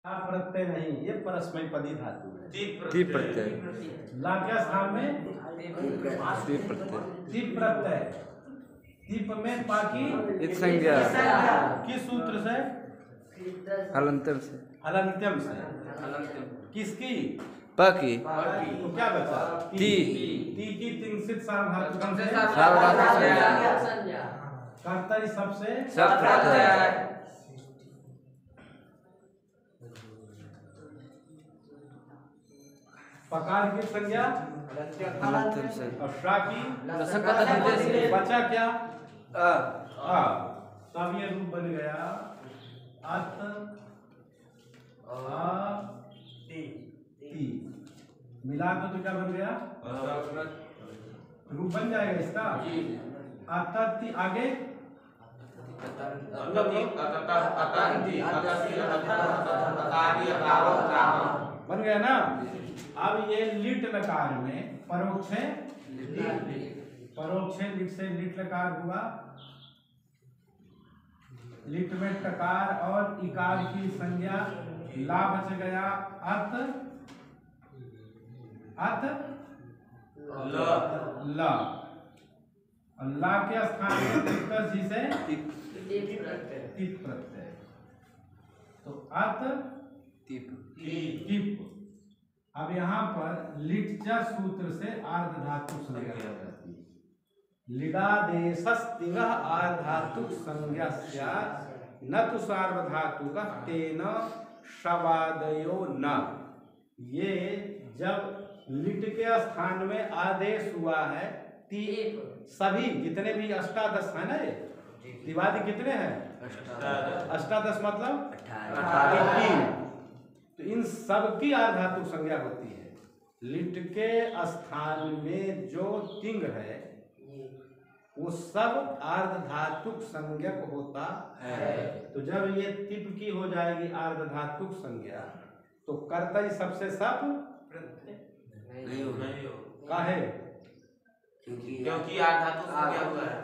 प्रत्यय नहीं, ये परस्मैपदी धातु है। तीप प्रत्यय। ला क्या स्थान में? तीप प्रत्यय। तीप प्रत्यय। तीप में पाकी इत संज्ञा किस सूत्र से? हलंत्यम से। हलंत्यम से। किसकी? प की। तो क्या बचा? ती। ती की तिंसित सार्वधातुक से सार्वधातुक संज्ञा। कर्तरी सबसे सब प्रत्यय। पकार की संज्ञा हलंत्यम से। और श्रा की से। बचा क्या? आ। तब ये रूप बन गया अत आ ती। मिला तो क्या बन गया? रूप बन जाएगा इसका। अत आगे बन गया ना। अब ये लिट लकार में परोक्ष लिट से लिट लकार हुआ। लिट में टकार और इकार की संज्ञा ला बच गया। अत ला और ला के स्थान में जी से टिप प्रत्यय। तो अत टिप। अब यहाँ पर लिट्जा सूत्र से आर्ध धातु संज्ञा हो जाती है। लिडादेशस्तिगः आर्ध धातु संज्ञा स्यात् न तु सार्वधातुक तेन शवादयो न। ये जब लिट के स्थान में आदेश हुआ है, सभी जितने भी अष्टादश है ना, ये द्विवादी कितने हैं? अष्टादश मतलब 18। तो इन सब की आर्ध धातु संज्ञा होती है। लिट के स्थान में जो तिंग है वो सब आर्ध धातुक संज्ञक होता है। तो जब ये तिप की हो जाएगी आर्ध धातुक संज्ञा, तो कर्तरी सबसे सब काहे? क्योंकि आर्धातुक संज्ञा हुआ है।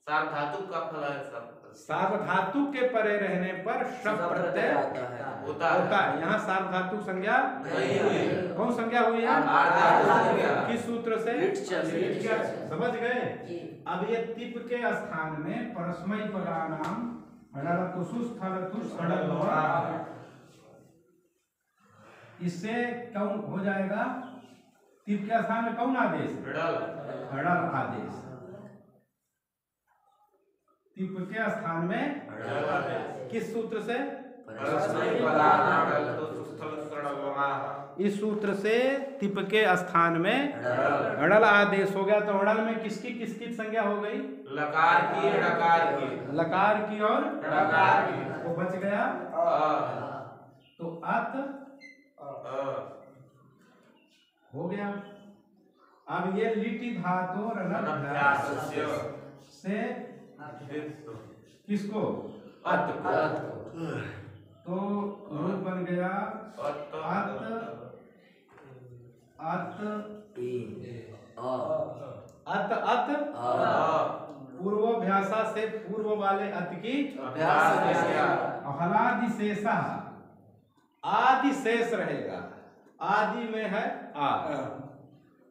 सार्वधातुक का फल है सब। सार्वधातुक के परे रहने पर शब प्रत्यय होता है। यहाँ सार्वधातुक संज्ञा नहीं हुई। कौन संज्ञा हुई है? किस सूत्र से? समझ गए? अब ये तिप के स्थान में परस्मै पदानाम इससे कौन हो जाएगा? तिप के स्थान में कौन आदेश? हड़ल आदेश। तिप के स्थान में किस सूत्र से? इस सूत्र से तिप के स्थान में हड़ल आदेश हो गया। तो हड़ल में किसकी संज्ञा हो गई? लकार की, ड़कार की। लकार की और ड़कार की। वो बच गया। तो अत हो गया। अब ये लिटि धातु से किसको? अत को। तो रूप बन गया अत पूर्वाभ्यासा से पूर्व वाले अत की हलादिशेष। आदि शेष रहेगा। आदि में है आ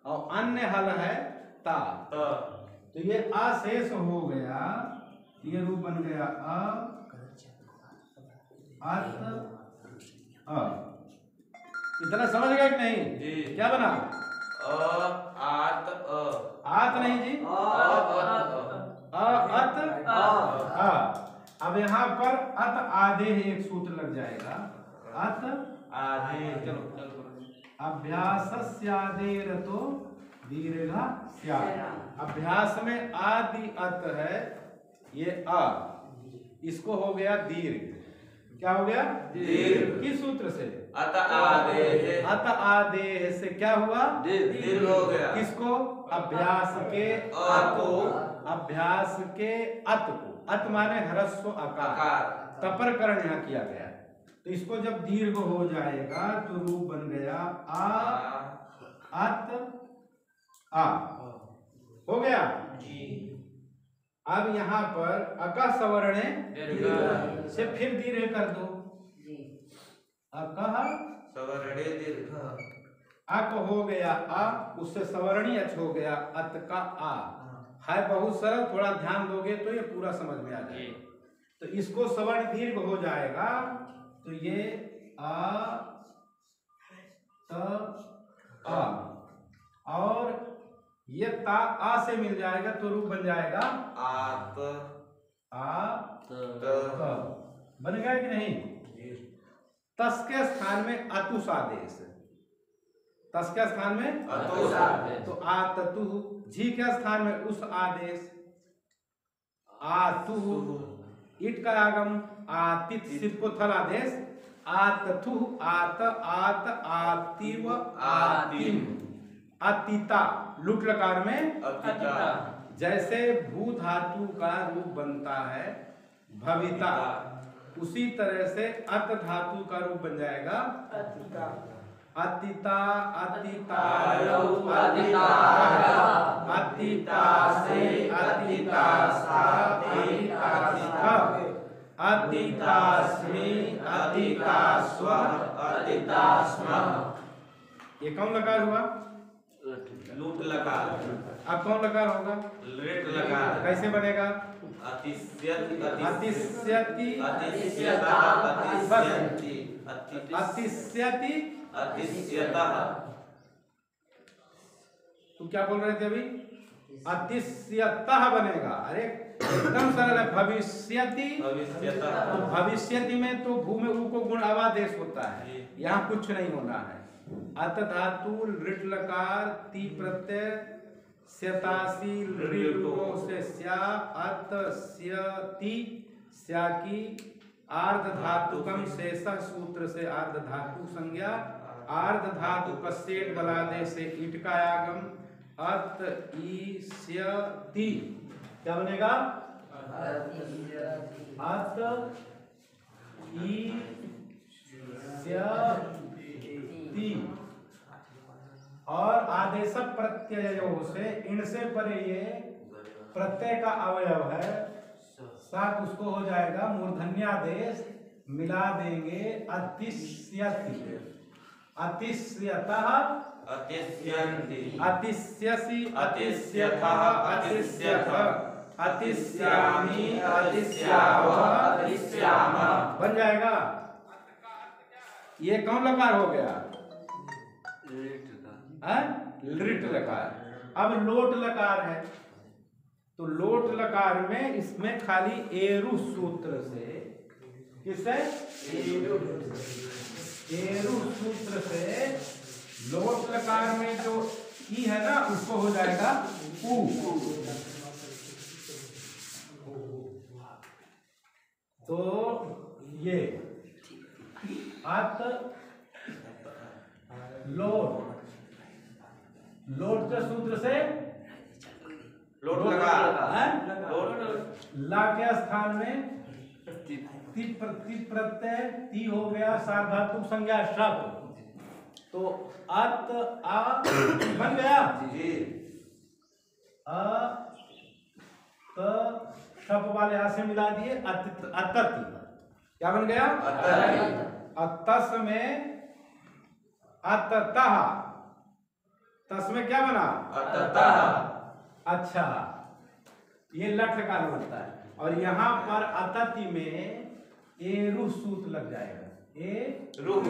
और अन्य हल है ता। तो ये अशेष हो गया। ये रूप बन गया इतना समझ गया कि नहीं? क्या बना? आत नहीं जी, अब यहाँ पर अत आदेह एक सूत्र लग जाएगा। अत आदेह। चलो अभ्यासस्यादेरतो दीर्घ स्यात्। अभ्यास में आदि अत है, ये अ, इसको हो गया दीर्घ। क्या हो गया? दीर्घ। किस सूत्र से? अत आदेह। अत आदेह से क्या हुआ? दीर्घ हो गया। किसको? अभ्यास के अ को। अभ्यास के अत को। अत माने ह्रस्व आकार। तपर करण यहाँ किया गया। तो इसको जब दीर्घ हो जाएगा तो रूप बन गया अत आ। हो गया। अब यहाँ पर अका सवर्ण से फिर दीर्घ कर दो। अकह सवर्णे दीर्घ। अक हो गया आ, उससे सवर्णी अच हो गया अत का आ। है बहुत सरल, थोड़ा ध्यान दोगे तो ये पूरा समझ में आ जाएगा। तो इसको सवर्ण दीर्घ हो जाएगा तो ये आ त आ, और ये ता आ से मिल जाएगा तो रूप बन जाएगा आत आ त त। बन गया कि नहीं? तस के स्थान में अतुस आदेश, तस के स्थान में अतुस आदेश। तो आततु, झी के स्थान में उस आदेश, आतु, इट का आगम आतित, सिद्ध को थल आदेश, आतथु, आत, आत, आतिव, आतिम, अतिता, लुट लकार में अतिता। जैसे भू धातु का रूप बनता है भविता, उसी तरह से अत धातु का रूप बन जाएगा अतिता, अतिता, अतिता, अतिता, अतिता से अतिता सा, अतिता सा, अतितास्मि, अतितास्व, अतितास्म। ये कौन लकार हुआ? लूट लकार। अब कौन लकार होगा? लिट लकार। कैसे बनेगा? अतिस्यति अतिस्यति, अतिस्यतः अतिस्यन्ति अतिस्यति, अतिस्यतः। तुम क्या बोल रहे थे अभी? अतिस्यतः बनेगा। अरे एकदम सरल है। भविष्यति, भविष्यतः। तो भविष्यति में तो भू में ऊ को गुण अवादेश होता है, यहाँ कुछ नहीं होना है। अत धातु लिट लकार ती प्रत्यय स्यतासी ऋटो से स्या, अत स्यति स्या की आर्ध धातुकम शेष सूत्र से आर्ध धातु संज्ञा, आर्ध धातु कस्येट बलादे से ईट का आगम, अत ई स्यति क्या बनेगा? अत ई स्यति। और आदेश प्रत्ययों से इन से परे ये प्रत्यय का अवयव है, साथ उसको हो जाएगा मूर्धन्यादेश, मिला देंगे अतिस्यति, अतिस्यतः, अतिस्यन्ति, अतिस्यसि, अतिस्यथः, अतिस्यथ, अतिस्यामि, अतिस्याव, अतिस्याम। बन जाएगा। ये कौन लकार हो गया? लिट लकार। अब लोट लकार है, तो लोट लकार में इसमें खाली एरु सूत्र से, किससे? एरु सूत्र से लोट लकार में जो ई है ना उसको हो जाएगा उ। तो ये अत लोट, लोट के सूत्र से लोट लकार। लोट ला के स्थान में ती प्रत्यय ती हो गया सार्वधातुक संज्ञा शप, तो अत आ बन गया जी। अ त शप वाले आ से मिला दिए अतति, क्या बन गया? अतस में अततः, तस में क्या बना? अततः। अच्छा, ये लट लकार बनता है। और यहाँ पर अतति में एरु सूत लग जाएगा। ए रूह।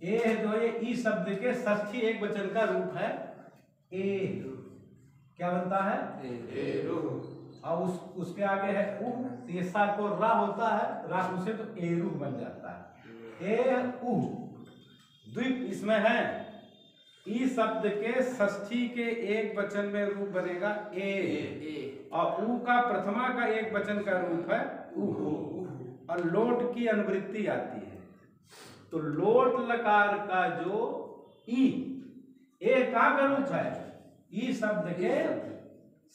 ए है जो ये ई शब्द के षष्ठी एक वचन का रूप है। ए क्या बनता है? ए रूह। और उसके आगे है उ, तेसा को रा होता है, रा से तो एरु बन जाता है। ए उ द्वीप इसमें है। ई शब्द के षष्ठी के एक वचन में रूप बनेगा ए, और उ का प्रथमा का एक वचन का रूप है उ, और लोट की अनुवृत्ति आती है। तो लोट लकार का जो ई, ए कहाँ का रूप है? ई शब्द के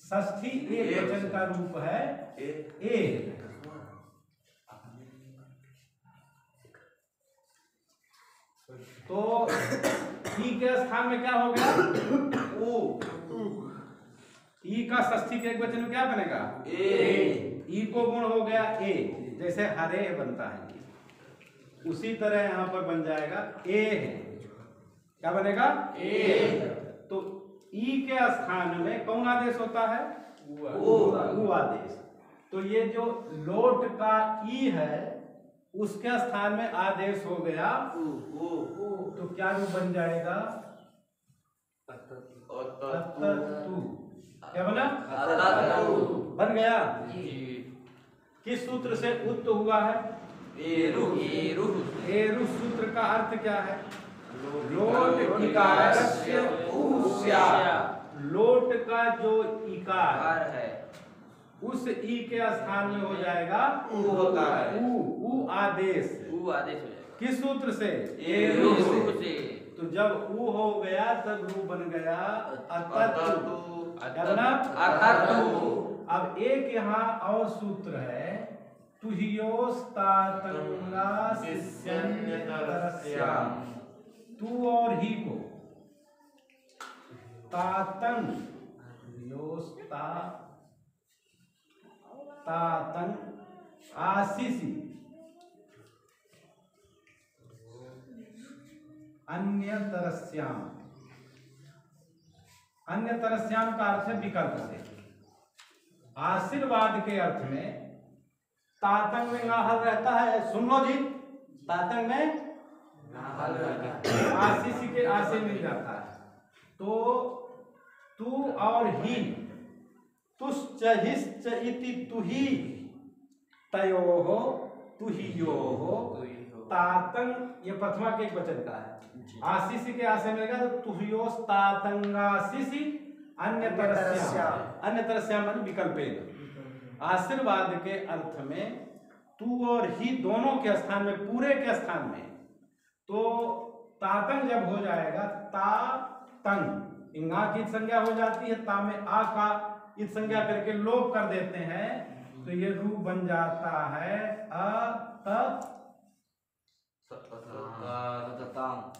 षष्ठी एक वचन का रूप है ए। तो ई के स्थान में क्या हो गया? ओ। ई का षष्ठी के एक वचन में क्या बनेगा? ए। ई को गुण हो गया ए, जैसे हरे बनता है। उसी तरह यहाँ पर बन जाएगा ए है। क्या बनेगा? ए। तो ई के स्थान में कौन आदेश होता है? उ आदेश। तो ये जो लोट का ई है उसके स्थान में आदेश हो गया उ। तो क्या रूप बन जाएगा? अततु। क्या बना? बन गया। किस सूत्र से उत्त हुआ है? एरु सूत्र का अर्थ क्या है? लोट इकारस्य उ स्यात्। लोट का जो इकार है उस ई के स्थान में हो जाएगा उ होता है। उ आदेश। उ आदेश हो जाएगा। किस सूत्र से? एरु से। तो जब उ हो गया तब रू बन गया अततु। क्या बना? अततु। अब एक यहाँ और सूत्र है, तुह्योस्तातंगा शिष्यन्यतरस्याम। तू और ही को तातंग योस्ता तातंग आशीषी अन्यतरस्याम। अन्यतरस्याम का अर्थ है विकल्प से। आशीर्वाद के अर्थ में तातंग में हल रहता है। सुन लो जी, तातंग में आशीषी के आशे मिल जाता है। तो तू और ही, तुश्च हिश्च इति तुही तयोः तुहियोः तातंग, ये प्रथमा के एक वचन का है। आशीषी के आशे मिलेगा तो तुहियोस् तातंगाशीषी अन्यतरस्याम। अन्यतरस्याम माने विकल्पेन। आशीर्वाद के अर्थ में तू और ही दोनों के स्थान में, पूरे के स्थान में, तो तातंग जब हो जाएगा ता तंग, इंगा की संज्ञा हो जाती है, ता में आ का इत संज्ञा करके लोप कर देते हैं, तो ये रूप बन जाता है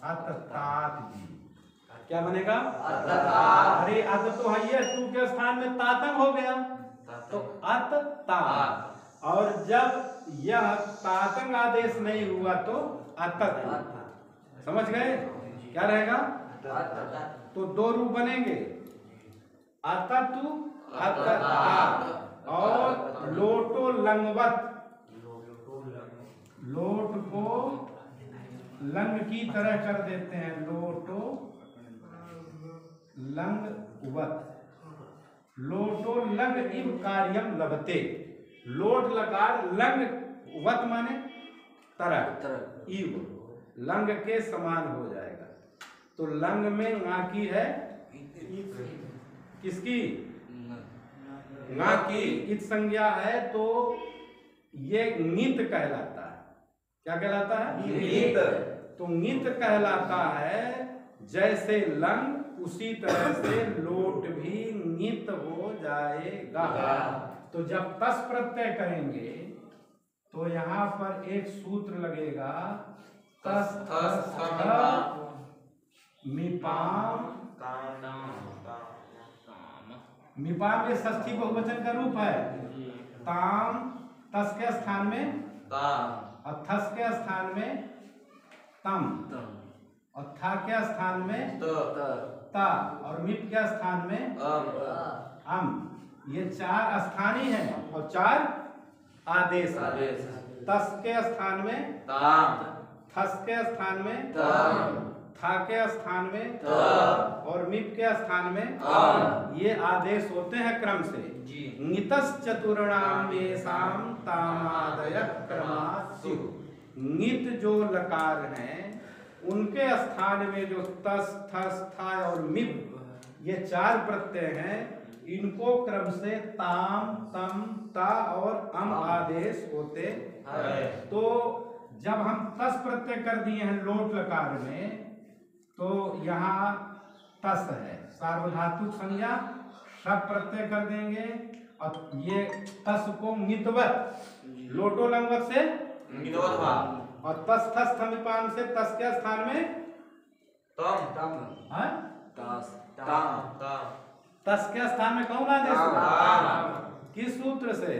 अततात जी। क्या बनेगा? अरे अत तो है ये, तू के स्थान में तातंग हो गया तो अततात। और जब यह तातंग आदेश नहीं हुआ तो अतत। समझ गए? क्या रहेगा? तो दो रूप बनेंगे, अततु अततात। और लोटो लंगवत, लोट को लंग की तरह कर देते हैं, लोटो लंगवत। लोटो लंग इव कार्यम लभते। लोट लकार लंग वत माने तरह, इव लंग के समान हो जाएगा। तो लंग में ङा की है, किसकी? ङा की इत संज्ञा है, तो ये ङित कहलाता है। क्या कहलाता है? ङित। तो ङित कहलाता है। जैसे लंग उसी तरह से लोट भी ङित हो जाएगा। तो जब तस प्रत्यय करेंगे तो यहाँ पर एक सूत्र लगेगा, तस तस मिपाम। मिपाम ये षष्ठी बहुवचन का रूप है। ताम, तस के स्थान में और थस के स्थान में तम, और था के स्थान में ता, और मिप के स्थान में अम। ये चार स्थानीय हैं और चार आदेश। तस के स्थान में ताम, थस के स्थान में तम, था के स्थान में और मिप के स्थान में ये आदेश होते हैं क्रम से। ङितस् चतुर्णाम येषाम तामादय क्रमात् स्युः। ङित जो लकार हैं उनके स्थान में जो तस, थस, था और मिप ये चार प्रत्यय हैं, इनको क्रम से ताम, तम, ता और अम आदेश होते हैं। तो जब हम तस प्रत्यय कर दिए हैं लोट लकार में, तो यहाँ तस है, सार्वधातुक संज्ञा, सब प्रत्यय कर देंगे और ये तस को ङितवत, लोटो लंगवत से और तस थस थमिपाम से तस के स्थान में तस के स्थान में कौन आदेश हुआ? किस सूत्र से?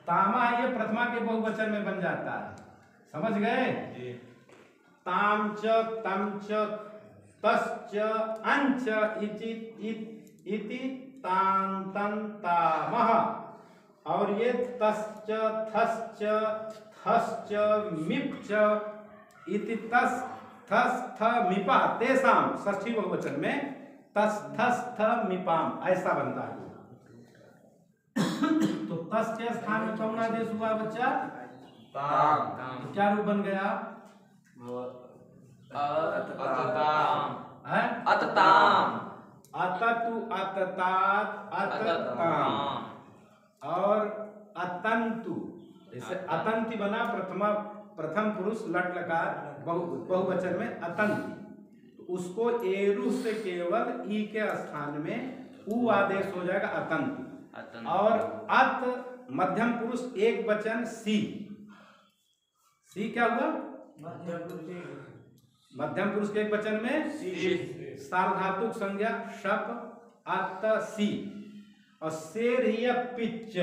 तामा ये प्रथमा के बहुवचन में बन जाता है, समझ गए? ताम च तम च तस् च अंच इति तांतन तामह, और ये तस् च थस् च थस् च मिप च इति तस् थस् थ मिपा तेसाम, षष्ठी बहुवचन में तस् थस् थ मिपाम ऐसा बनता है। तो तस् के स्थान में कौन आदेश हुआ बच्चा? ताम। तो क्या रूप बन गया? है? अतताम। अततु अततात अतताम, और अतंतु, जैसे अतंति बना प्रथम पुरुष लट लकार बहुवचन में अतंति, तो उसको एरु से केवल ई के स्थान में उ आदेश हो जाएगा अतंति। और अत मध्यम पुरुष एक वचन सी, सी क्या हुआ? मध्यम पुरुष के एक वचन में सार्वधातुक संज्ञा शप अत सी, और शेर या पिच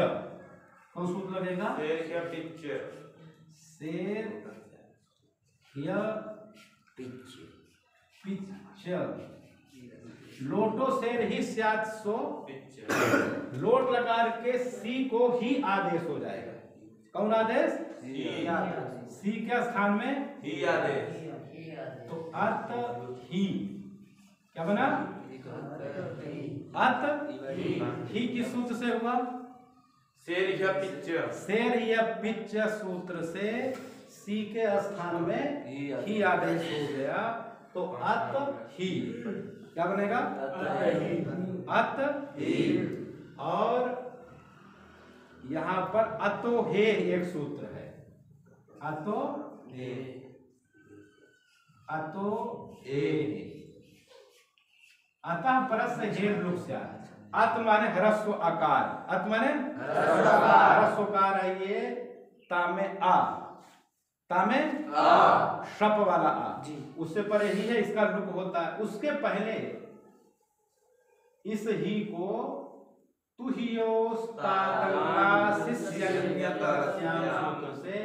कौन सूत्र लगेगा? शेर या पिच, लोटो शेर ही स्यात् सो, लोट लकार के सी को ही आदेश हो जाएगा। कौन आदेश? सी के स्थान में ही आदेश। तो अत ही क्या बना? अत ही किस सूत्र से हुआ? शेर या पिच सूत्र से सी के स्थान में ही आदेश हो गया, तो अत ही क्या बनेगा? अत ही। और यहाँ पर अतो हे एक सूत्र है, अतो हे, अतः परस्य हेर लोक से अत माने ह्रस्व आकार, अत माने ह्रस्व आकार है ये, तामे आ, तामे शप वाला आ, उससे परे ही है, इसका लुक होता है। उसके पहले इस ही को सूत्र से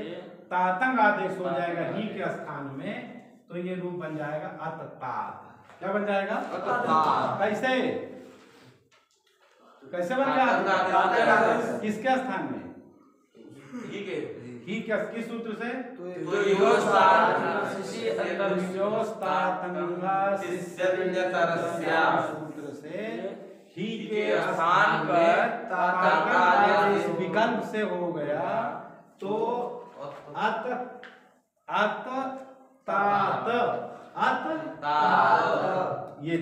तातंग आदेश हो जाएगा ही के स्थान में, तो ये रूप बन जाएगा अततात। क्या बन जाएगा? अततात। कैसे कैसे बन गया? किसके स्थान में? ही क्या किस सूत्र से? सूत्र से ही के स्थान पर विकल्प से हो गया, तो अत ये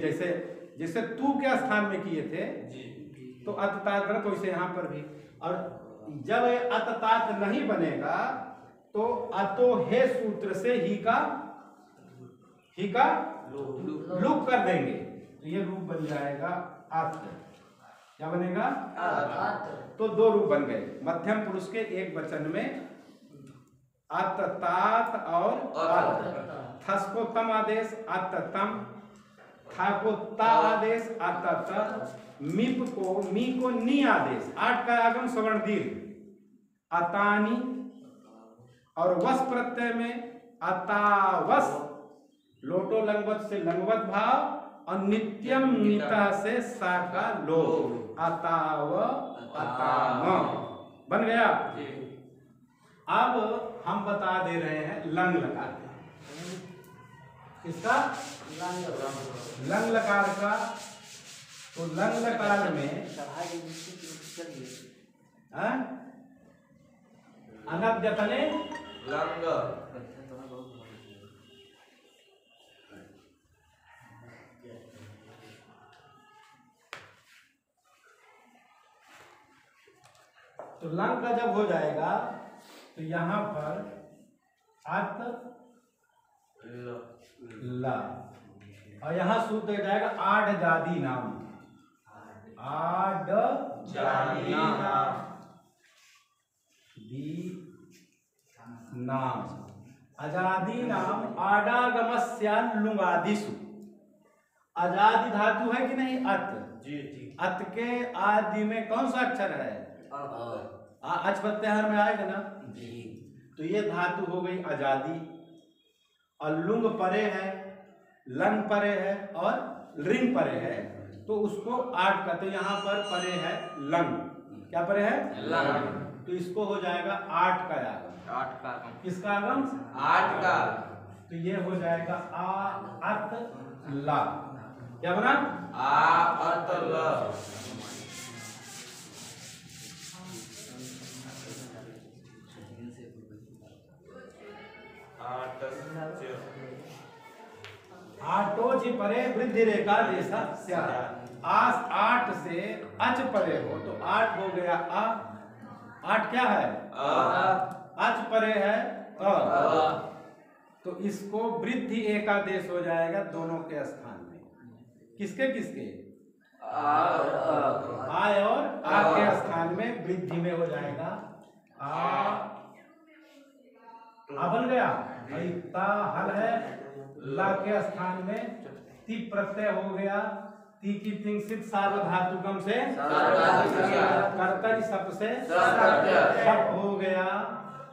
जैसे तू के स्थान में किए थे तो अततात, तो इसे यहाँ पर भी। और जब अततात नहीं बनेगा तो अतो हे सूत्र से ही का लुक कर देंगे, तो ये रूप बन जाएगा अत। क्या बनेगा? तो दो रूप बन गए, मध्यम पुरुष के एक वचन में अततात और अत। थस को तम आदेश अततम, था को ता आदेश अतत, मिप को मी को नी आदेश, 8 का आगम सवर्ण दीर्घ अतानी, और वस प्रत्यय में अतावस, लोटो लंगवत से लंगवत भाव, और नित्यम नीता से सा का लोप, अताव अताम बन गया। अब हम बता दे रहे हैं लंग लकार का, किसका? लंग लकार का। तो लंग लकार में अनद्यतने लंग, तो लंग का जब हो जाएगा तो यहाँ पर अत ला, और यहाँ सूत्र हो जाएगा आड जादी नाम, आड जादी नाम, अजादी नाम आडागमस्या लुंगादिसु। अजादी धातु है कि नहीं? अत। जी। अत के आदि में कौन सा अक्षर है? अच प्रत्याहार में आएगा ना। जी। तो ये धातु हो गई आजादी, और लुंग परे है, लंग परे है और रिंग परे है, तो उसको आठ का, तो यहाँ पर परे है लंग, क्या परे है लंग, तो इसको हो जाएगा आठ का आगम। 8 का आगम। किसका आगम? 8 का। तो ये हो जाएगा आ अत ला, क्या बना? आ अत ल। आठो जी परे वृद्धि रेखा देशा स्या। आस 8 से अच परे हो तो 8 हो गया आ, 8 क्या है? अच परे है अ, तो इसको वृद्धि एकादेश हो जाएगा दोनों के स्थान में। किसके किसके? आय और आ के स्थान में वृद्धि में हो जाएगा आ बन गया। ता हल है, ला के स्थान में ती प्रत्यय हो गया। ती की तिंसित सार्वधातुकम से कर्तरी सप से सप हो गया।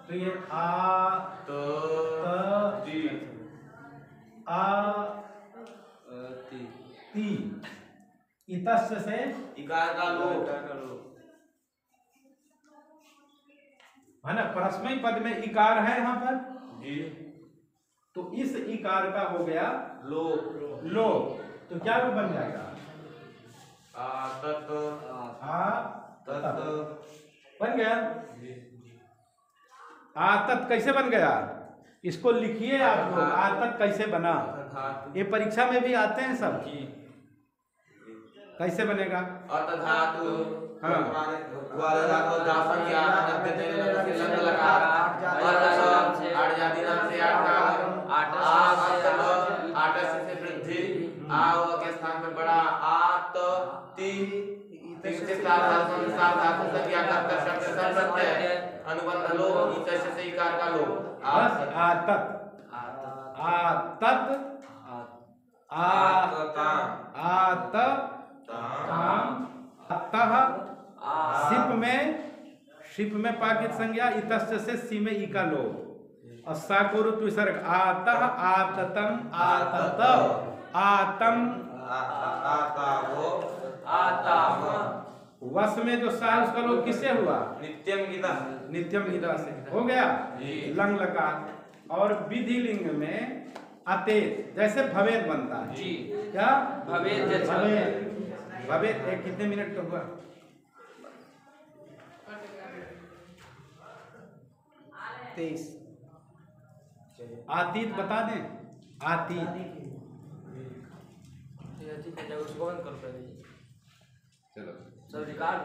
तो ये आ तो आ ती इतस्य से इकार का लो। है ना, परस्मई पद में इकार है यहाँ पर, जी। तो इस इकार का हो गया लो। लो, तो क्या रूप बन जाएगा? आ तत बन गया। आतत कैसे बन गया? इसको लिखिए आप लोग, आतत कैसे बना? ये परीक्षा में भी आते हैं सब। कैसे बनेगा? अत धातु हाँ। वाला धातु दासन या नब्बे से लंग लगा आठ जाति नाम से आठ का आठ से वृद्धि आ के स्थान पर बड़ा आत ती तीन से सात धातु संज्ञा का शब्द सब प्रत्यय अनुबंध लो इतस्य से इकार का लो। बस आतत आतत आत अतः शिप में पाकित संज्ञा इतस्य से सी में ई का लो, और सा को रुत विसर्ग आतः आततम आतत आतम वस में जो सा उसका लोग किससे हुआ? नित्यम गीता। नित्यम गीता से हो गया। लंग लकार, और विधि लिंग में अतेत जैसे भवेद बनता है जी। क्या? भवेद जैसे भवेद भवेद। कितने मिनट का हुआ? 23। आतीत बता दें, आतीत उसको बंद करो पहले। चलो सब रिकॉर्ड